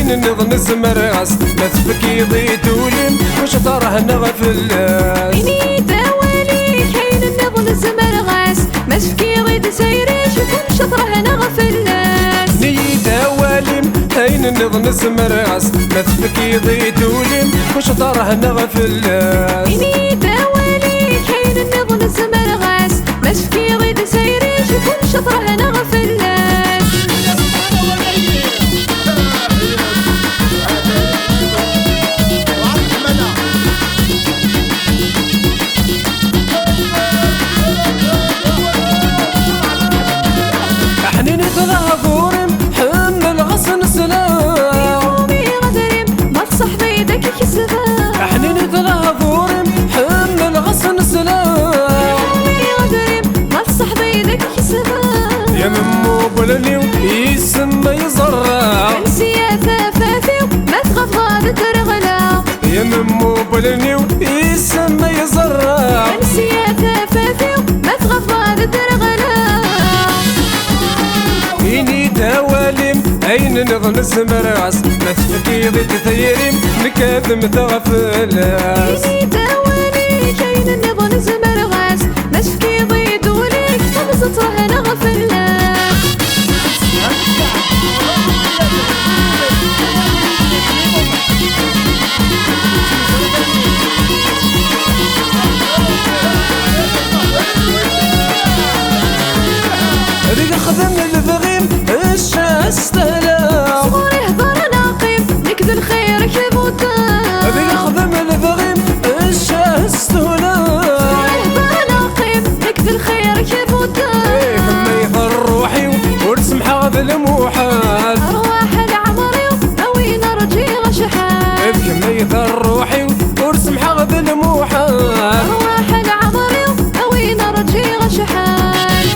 أين نظن سمراس ما تفكي ضيت ولم وش طاره نغفلاس إني داوالي حين نظن سمراس ما تفكي ضيت سيريش وكل شطره نغفلاس ني داوالي أين نظن سمراس ما تفكي ضيت ولم وش طاره نغفلاس إني داوالي حين نظن سمراس ما تفكي ضيت سيريش وكل شطره نغفلاس ظهورم حمل غصن سلام يومي غدرم ما تصح بيدك كسبان حنين ظهورم حمل غصن سلام يومي غدرم ما تصح بيدك كسبان يا ممو بلني يسمى يزرع انسي يا ثافاتي ما تغف غادة ترغلا يا ممو بلني يسمى يزرع انسي يا ثافاتي ما تغف غادة ترغلا إني دواليم أين نغنس مراس ما تفكي ضد ثيريم نكاذم تغفلاس إني دوالي كاين نظن سمرغاس ما تفكي ضيد وليك خبز طره نغفلاس هذيك خدم البغيم استهلا صغاري هضر ناقم نكذ الخير كيف ودام هذيك خدم البغيم استهلا صغاري هضر ناقم نكذ الخير كيف ودام كما يضر روحي ورسمح هذا المحال أرواح العمري أوين رجي غشحال كما يضر روحي ورسمح هذا المحال أرواح العمري أوين رجي غشحال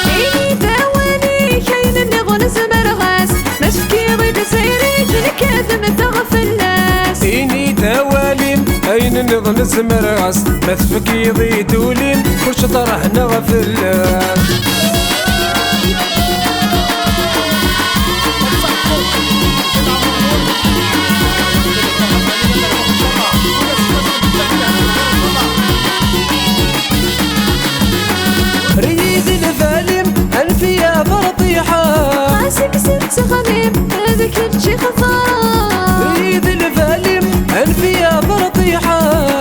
إني داواني كاين نظن سمرغاس ما تفكي ضيد سيريك نكاذم تغفلاس إني دواليم أين نظن سمراس ما تفكي ضيد وليم كل شطره نغفلاس ريد الفاليم أنفيا برطيحة راسك ست غنيم هذاك الشي خطار ريد الفاليم أنفيا برطيحة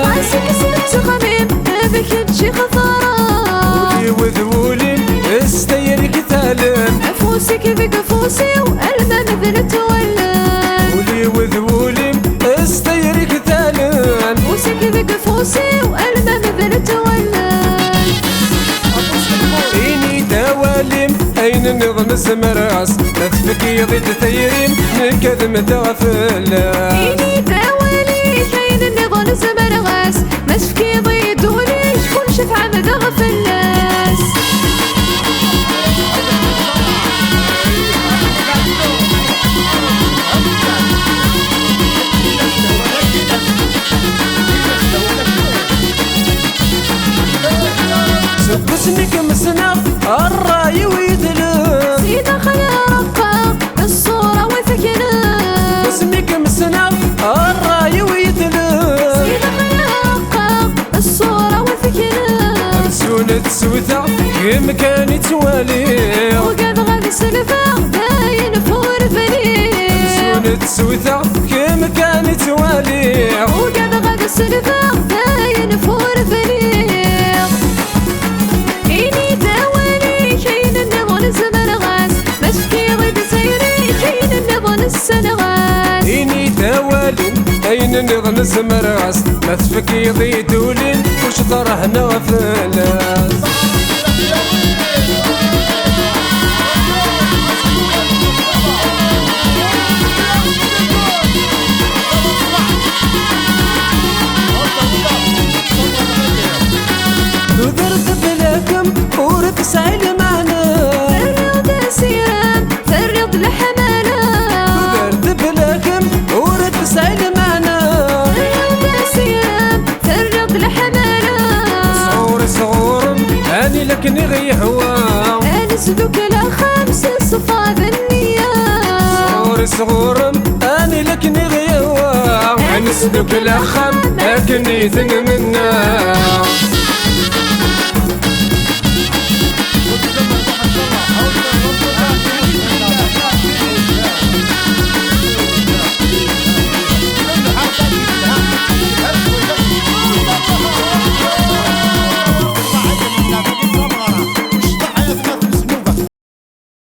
راسك ست غنيم هذاك الشي خطار ولي وذولين استيرك ثالم أفوسك بقفوسي وألمى مثل تولان ولي وذولين استيرك ثالم أفوسك بقفوسي وألمى مثل تولان إني دواليم أين نظن سمراس لا تفكي ضد ثيريم نكذم تغفلاس إني داوالي كاين نظن سمرغاس ما تفكي ضيد وليش كل شفعة مدغفلاس سبسنك مسنا الراي ويدلم سيدة خيارقة الصورة وثكنا بسمك مسنا الراي ويدلم سيدة خيارقة الصورة وثكنا مسونة سوثة كم كان توالي وقد غادي سلفة باين فور فليل مسونة سوثة كم كان توالي وقد غادي سلفة باين فور فليل إني داوالي كاين النظن سمرغاس ما تفكي ضيد سيري كاين النظن السنغاس إني دوالي أين نظن سمراس ما تفكي ضيد ولين وش طره نغفلاس ذرت بلاكم ورث سعيد معنا فرد سيران فرد لحمانا ذرت بلاكم ورث سعيد معنا فرد سيران فرد لحمانا صغور أني لك نغي هوا أنس دوك لا خمس صفا ذنيا ثغورم اني لك نغيوا عنسلك الاخم اكني ثن منا